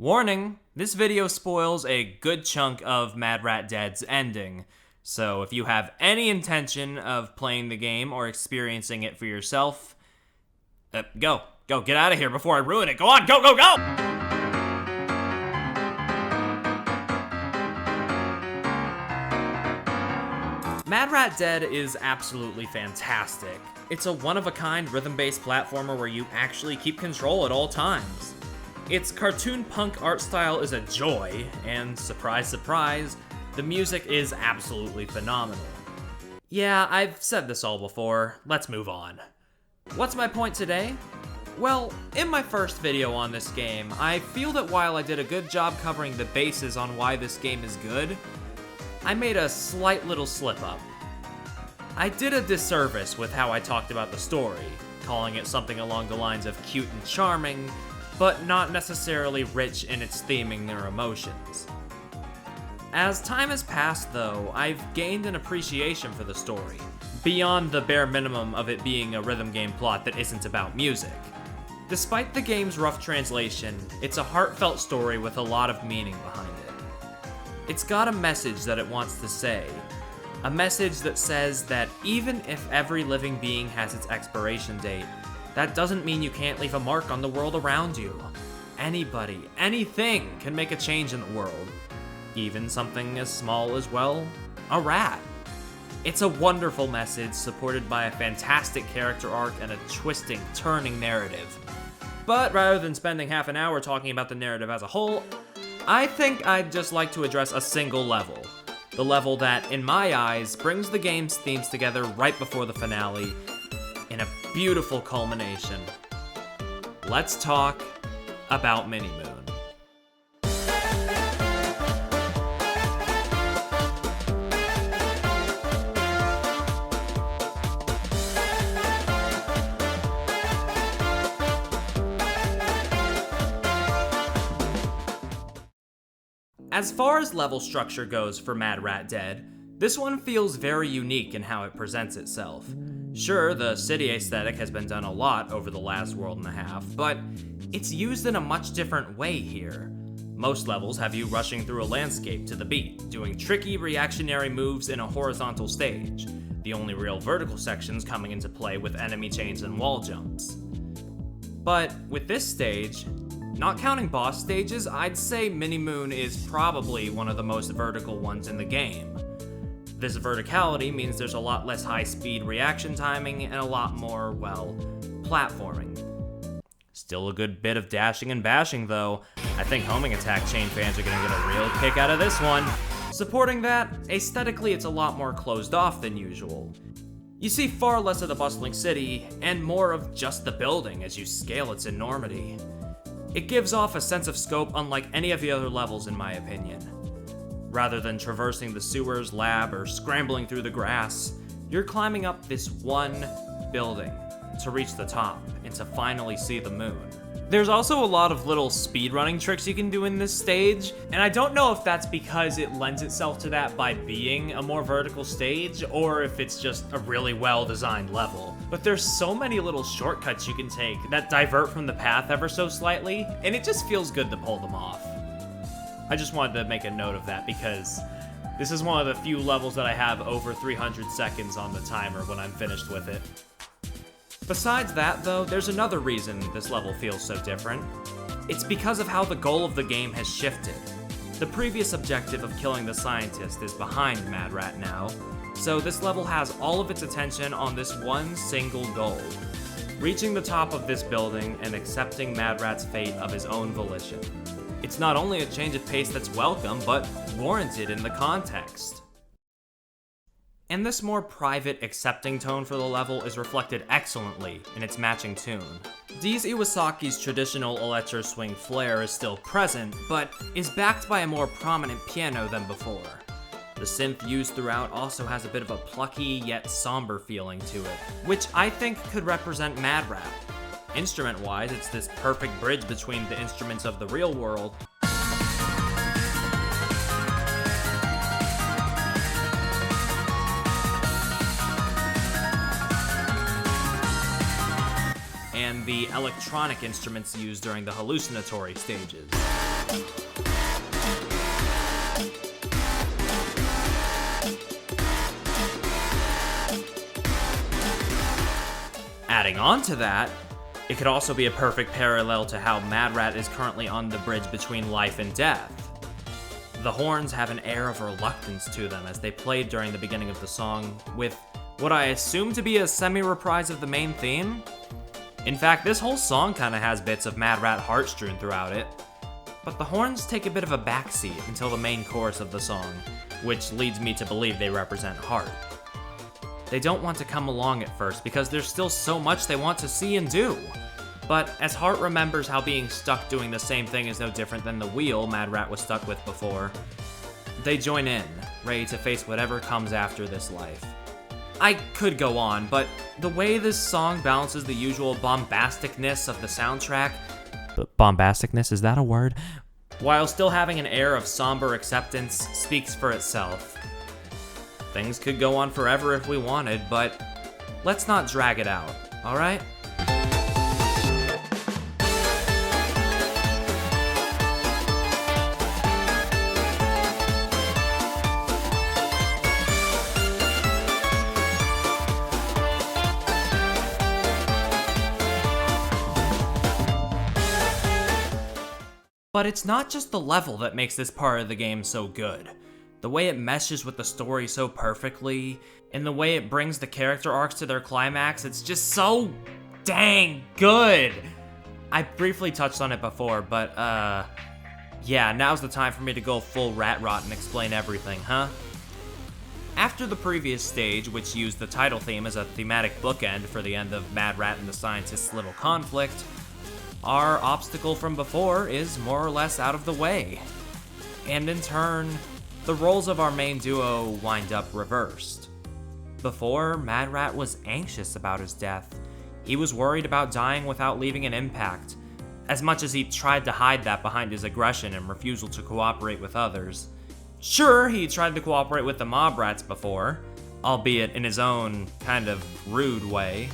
Warning, this video spoils a good chunk of Mad Rat Dead's ending, so if you have any intention of playing the game or experiencing it for yourself, go, get out of here before I ruin it. Go on, go! Mad Rat Dead is absolutely fantastic. It's a one-of-a-kind rhythm-based platformer where you actually keep control at all times. Its cartoon punk art style is a joy, and surprise, surprise, the music is absolutely phenomenal. Yeah, I've said this all before, let's move on. What's my point today? Well, in my first video on this game, I feel that while I did a good job covering the bases on why this game is good, I made a slight little slip-up. I did a disservice with how I talked about the story, calling it something along the lines of cute and charming, but not necessarily rich in its theming or emotions. As time has passed, though, I've gained an appreciation for the story, beyond the bare minimum of it being a rhythm game plot that isn't about music. Despite the game's rough translation, it's a heartfelt story with a lot of meaning behind it. It's got a message that it wants to say, a message that says that even if every living being has its expiration date, that doesn't mean you can't leave a mark on the world around you. Anybody, anything can make a change in the world. Even something as small as, well, a rat. It's a wonderful message supported by a fantastic character arc and a twisting, turning narrative. But rather than spending half an hour talking about the narrative as a whole, I think I'd just like to address a single level. The level that, in my eyes, brings the game's themes together right before the finale in a beautiful culmination. Let's talk about Mini Moon. As far as level structure goes for Mad Rat Dead, this one feels very unique in how it presents itself. Sure, the city aesthetic has been done a lot over the last world and a half, but it's used in a much different way here. Most levels have you rushing through a landscape to the beat, doing tricky reactionary moves in a horizontal stage, the only real vertical sections coming into play with enemy chains and wall jumps. But with this stage, not counting boss stages, I'd say Mini Moon is probably one of the most vertical ones in the game. This verticality means there's a lot less high-speed reaction timing and a lot more, well, platforming. Still a good bit of dashing and bashing, though. I think homing attack chain fans are gonna get a real kick out of this one. Supporting that, aesthetically it's a lot more closed off than usual. You see far less of the bustling city, and more of just the building as you scale its enormity. It gives off a sense of scope unlike any of the other levels in my opinion. Rather than traversing the sewers, lab, or scrambling through the grass, you're climbing up this one building to reach the top and to finally see the moon. There's also a lot of little speedrunning tricks you can do in this stage, and I don't know if that's because it lends itself to that by being a more vertical stage, or if it's just a really well-designed level. But there's so many little shortcuts you can take that divert from the path ever so slightly, and it just feels good to pull them off. I just wanted to make a note of that because this is one of the few levels that I have over 300 seconds on the timer when I'm finished with it. Besides that, though, there's another reason this level feels so different. It's because of how the goal of the game has shifted. The previous objective of killing the scientist is behind Mad Rat now, so this level has all of its attention on this one single goal: reaching the top of this building and accepting Mad Rat's fate of his own volition. It's not only a change of pace that's welcome, but warranted in the context. And this more private, accepting tone for the level is reflected excellently in its matching tune. Deez Iwasaki's traditional electro swing flair is still present, but is backed by a more prominent piano than before. The synth used throughout also has a bit of a plucky yet somber feeling to it, which I think could represent Mad Rat. Instrument-wise, it's this perfect bridge between the instruments of the real world and the electronic instruments used during the hallucinatory stages. Adding on to that, it could also be a perfect parallel to how Mad Rat is currently on the bridge between life and death. The horns have an air of reluctance to them as they played during the beginning of the song, with what I assume to be a semi-reprise of the main theme. In fact, this whole song kinda has bits of Mad Rat heart strewn throughout it, but the horns take a bit of a backseat until the main chorus of the song, which leads me to believe they represent Heart. They don't want to come along at first because there's still so much they want to see and do. But as Heart remembers how being stuck doing the same thing is no different than the wheel Mad Rat was stuck with before, they join in, ready to face whatever comes after this life. I could go on, but the way this song balances the usual bombasticness of the soundtrack, bombasticness, is that a word? While still having an air of somber acceptance speaks for itself. Things could go on forever if we wanted, but let's not drag it out, alright? But it's not just the level that makes this part of the game so good. The way it meshes with the story so perfectly, and the way it brings the character arcs to their climax, it's just so dang good! I briefly touched on it before, but yeah, now's the time for me to go full rat rot and explain everything, huh? After the previous stage, which used the title theme as a thematic bookend for the end of Mad Rat and the Scientist's little conflict, our obstacle from before is more or less out of the way. And in turn, the roles of our main duo wind up reversed. Before, Mad Rat was anxious about his death. He was worried about dying without leaving an impact, as much as he tried to hide that behind his aggression and refusal to cooperate with others. Sure, he tried to cooperate with the mob rats before, albeit in his own kind of rude way.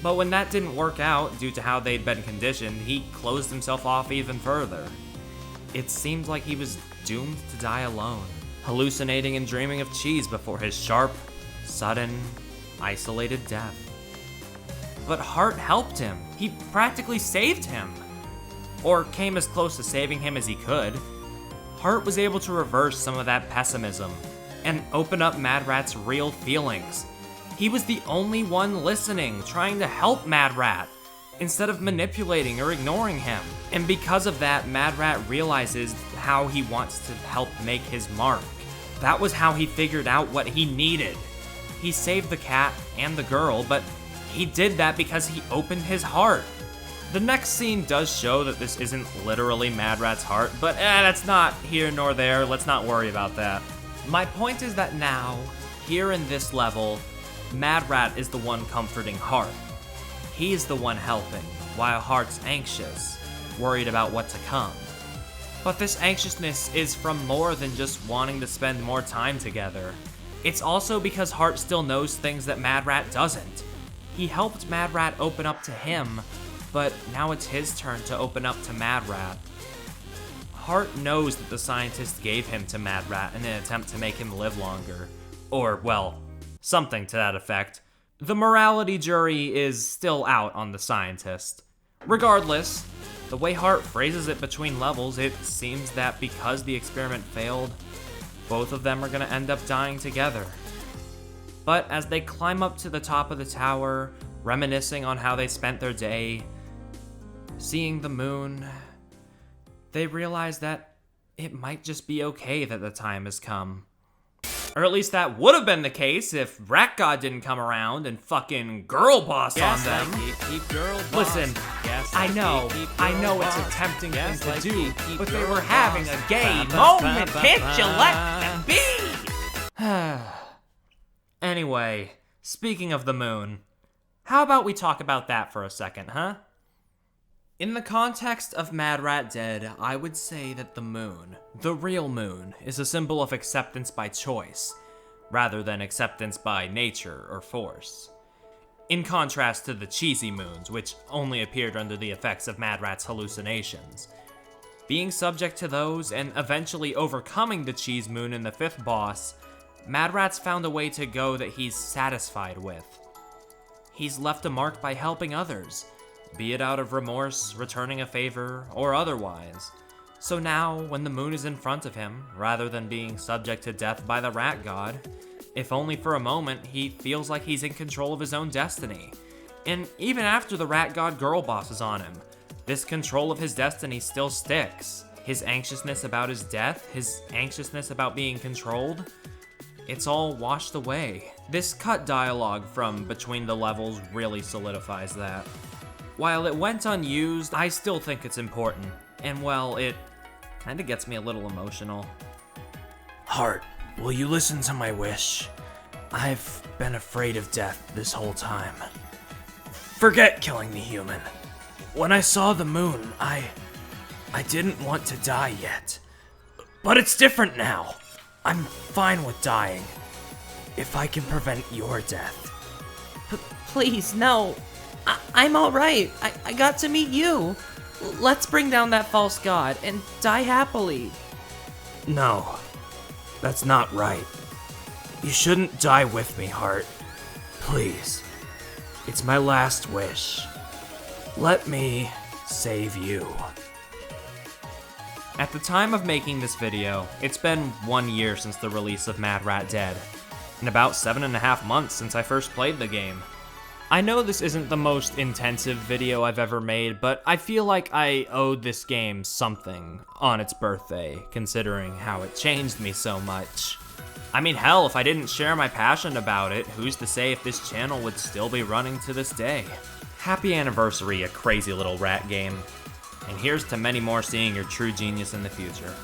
But when that didn't work out due to how they'd been conditioned, he closed himself off even further. It seemed like he was doomed to die alone, hallucinating and dreaming of cheese before his sharp, sudden, isolated death. But Heart helped him. He practically saved him. Or came as close to saving him as he could. Heart was able to reverse some of that pessimism and open up Mad Rat's real feelings. He was the only one listening, trying to help Mad Rat, instead of manipulating or ignoring him. And because of that, Mad Rat realizes how he wants to help make his mark. That was how he figured out what he needed. He saved the cat and the girl, but he did that because he opened his heart. The next scene does show that this isn't literally Mad Rat's heart, but that's not here nor there, let's not worry about that. My point is that now, here in this level, Mad Rat is the one comforting Heart. He's the one helping, while Heart's anxious, worried about what to come. But this anxiousness is from more than just wanting to spend more time together. It's also because Heart still knows things that Mad Rat doesn't. He helped Mad Rat open up to him, but now it's his turn to open up to Mad Rat. Heart knows that the scientist gave him to Mad Rat in an attempt to make him live longer. Or, well, something to that effect. The morality jury is still out on the scientist. Regardless, the way Heart phrases it between levels, it seems that because the experiment failed, both of them are gonna end up dying together. But as they climb up to the top of the tower, reminiscing on how they spent their day, seeing the moon, they realize that it might just be okay that the time has come. Or at least that would have been the case if Rat God didn't come around and fucking girl boss on them. Listen, I know it's a tempting thing to do, but they were having a gay moment. Can't you let them be? Anyway, speaking of the moon, how about we talk about that for a second, huh? In the context of Mad Rat Dead, I would say that the moon, the real moon, is a symbol of acceptance by choice, rather than acceptance by nature or force. In contrast to the cheesy moons, which only appeared under the effects of Mad Rat's hallucinations. Being subject to those and eventually overcoming the cheese moon in the fifth boss, Mad Rat's found a way to go that he's satisfied with. he's left a mark by helping others, be it out of remorse, returning a favor, or otherwise. So now, when the moon is in front of him, rather than being subject to death by the rat god, if only for a moment, he feels like he's in control of his own destiny. And even after the rat god girl bosses on him, this control of his destiny still sticks. His anxiousness about his death, his anxiousness about being controlled, it's all washed away. This cut dialogue from between the levels really solidifies that. While it went unused, I still think it's important. And well, it kinda gets me a little emotional. Heart, will you listen to my wish? I've been afraid of death this whole time. Forget killing the human. When I saw the moon, I didn't want to die yet. But it's different now. I'm fine with dying. If I can prevent your death. Please, no. I'm alright. I got to meet you. Let's bring down that false god and die happily. No, that's not right. You shouldn't die with me, Heart. Please. It's my last wish. Let me save you. At the time of making this video, it's been 1 year since the release of Mad Rat Dead, and about 7.5 months since I first played the game. I know this isn't the most intensive video I've ever made, but I feel like I owed this game something on its birthday, considering how it changed me so much. I mean, hell, if I didn't share my passion about it, who's to say if this channel would still be running to this day? Happy anniversary, a crazy little rat game. And here's to many more seeing your true genius in the future.